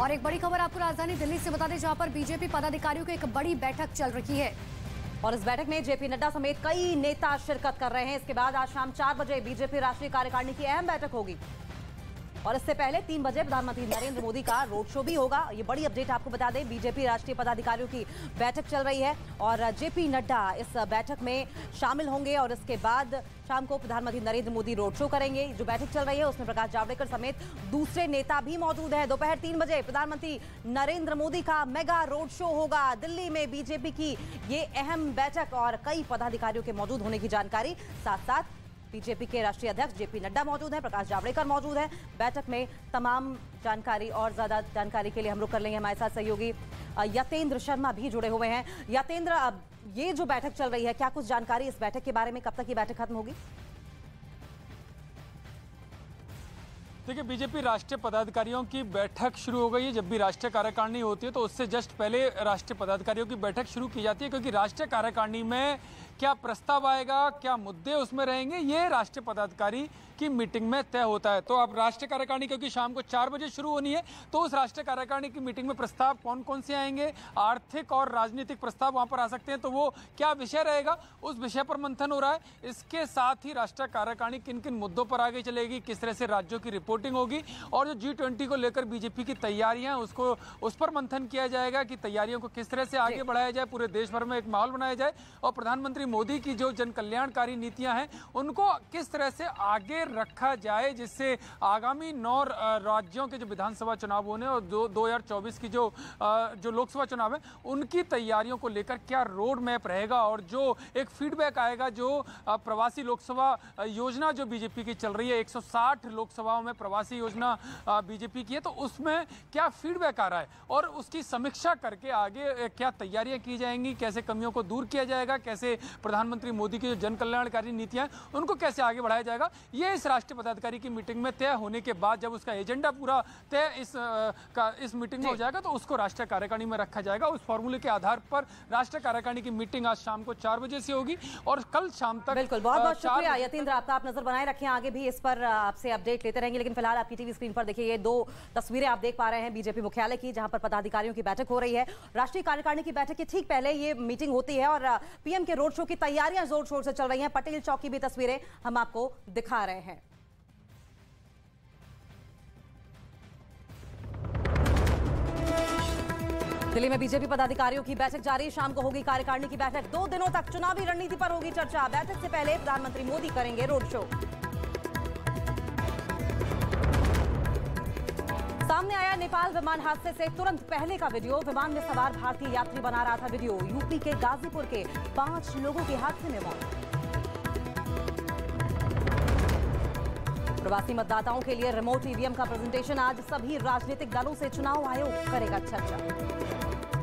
और एक बड़ी खबर आपको राजधानी दिल्ली से बता दें, जहां पर बीजेपी पदाधिकारियों की एक बड़ी बैठक चल रही है और इस बैठक में जेपी नड्डा समेत कई नेता शिरकत कर रहे हैं। इसके बाद आज शाम 4 बजे बीजेपी राष्ट्रीय कार्यकारिणी की अहम बैठक होगी और इससे पहले 3 बजे प्रधानमंत्री नरेंद्र मोदी का रोड शो भी होगा। ये बड़ी अपडेट आपको बता दें, बीजेपी राष्ट्रीय पदाधिकारियों की बैठक चल रही है और जेपी नड्डा इस बैठक में शामिल होंगे और इसके बाद शाम को प्रधानमंत्री नरेंद्र मोदी रोड शो करेंगे। जो बैठक चल रही है उसमें प्रकाश जावड़ेकर समेत दूसरे नेता भी मौजूद हैं। दोपहर 3 बजे प्रधानमंत्री नरेंद्र मोदी का मेगा रोड शो होगा दिल्ली में। बीजेपी की ये अहम बैठक और कई पदाधिकारियों के मौजूद होने की जानकारी, साथ साथ बीजेपी के राष्ट्रीय अध्यक्ष जेपी नड्डा मौजूद हैं, प्रकाश जावड़ेकर मौजूद हैं। बैठक में तमाम जानकारी और ज्यादा जानकारी के लिए हम लोग कर लेंगे, हमारे साथ सहयोगी यतेंद्र शर्मा भी जुड़े हुए हैं। यतेंद्र, ये जो बैठक चल रही है, क्या कुछ जानकारी इस बैठक के बारे में? कब तक ये बैठक खत्म होगी? देखिए, बीजेपी राष्ट्रीय पदाधिकारियों की बैठक शुरू हो गई है। जब भी राष्ट्रीय कार्यकारिणी होती है तो उससे जस्ट पहले राष्ट्रीय पदाधिकारियों की बैठक शुरू की जाती है, क्योंकि राष्ट्रीय कार्यकारिणी में क्या प्रस्ताव आएगा, क्या मुद्दे उसमें रहेंगे, ये राष्ट्रीय पदाधिकारी की मीटिंग में तय होता है। तो अब राष्ट्रीय कार्यकारिणी क्योंकि शाम को 4 बजे शुरू होनी है, तो उस राष्ट्रीय कार्यकारिणी की मीटिंग में प्रस्ताव कौन कौन से आएंगे, आर्थिक और राजनीतिक प्रस्ताव वहां पर आ सकते हैं, तो वो क्या विषय रहेगा, उस विषय पर मंथन हो रहा है। इसके साथ ही राष्ट्रीय कार्यकारिणी किन किन मुद्दों पर आगे चलेगी, किस तरह से राज्यों की रिपोर्टिंग होगी और जो G20 को लेकर बीजेपी की तैयारियां उसको उस पर मंथन किया जाएगा कि तैयारियों को किस तरह से आगे बढ़ाया जाए, पूरे देश भर में एक माहौल बनाया जाए और प्रधानमंत्री मोदी की जो जन कल्याणकारी नीतियां हैं उनको किस तरह से आगे रखा जाए, जिससे आगामी 9 राज्यों के जो विधानसभा चुनाव होने और 2024 की जो लोकसभा चुनाव है उनकी तैयारियों को लेकर क्या रोड मैप रहेगा और जो एक फीडबैक आएगा, जो प्रवासी लोकसभा योजना जो बीजेपी की चल रही है, 160 लोकसभाओं में प्रवासी योजना बीजेपी की है, तो उसमें क्या फीडबैक आ रहा है और उसकी समीक्षा करके आगे क्या तैयारियां की जाएंगी, कैसे कमियों को दूर किया जाएगा, कैसे प्रधानमंत्री मोदी की जो जन कल्याणकारी नीतियां उनको कैसे आगे बढ़ाया जाएगा, ये इस राष्ट्रीय पदाधिकारी की मीटिंग में तय होने के बाद जब उसका एजेंडा पूरा तय इस मीटिंग में हो जाएगा तो उसको राष्ट्रीय कार्यकारिणी में रखा जाएगा। उस फॉर्मूले के आधार पर राष्ट्रीय कार्यकारिणी की मीटिंग आज शाम को 4 बजे से होगी और कल शाम तक। बिल्कुल, बहुत बहुत शुक्रिया यतेंद्र, आपका आप नजर बनाए रखें, आगे भी इस पर आपसे अपडेट लेते रहेंगे। लेकिन फिलहाल आपकी टीवी स्क्रीन पर देखिए, ये 2 तस्वीरें आप देख पा रहे हैं बीजेपी मुख्यालय की, जहां पर पदाधिकारियों की बैठक हो रही है। राष्ट्रीय कार्यकारिणी की बैठक के ठीक पहले ये मीटिंग होती है और पीएम के रोड शो की तैयारियां जोर शोर से चल रही हैं। पटेल चौक की भी तस्वीरें हम आपको दिखा रहे हैं। दिल्ली में बीजेपी पदाधिकारियों की बैठक जारी, शाम को होगी कार्यकारिणी की बैठक। 2 दिनों तक चुनावी रणनीति पर होगी चर्चा। बैठक से पहले प्रधानमंत्री मोदी करेंगे रोड शो। सामने आया नेपाल विमान हादसे से तुरंत पहले का वीडियो। विमान में सवार भारतीय यात्री बना रहा था वीडियो। यूपी के गाजीपुर के 5 लोगों की हादसे में मौत। प्रवासी मतदाताओं के लिए रिमोट ईवीएम का प्रेजेंटेशन आज। सभी राजनीतिक दलों से चुनाव आयोग करेगा चर्चा।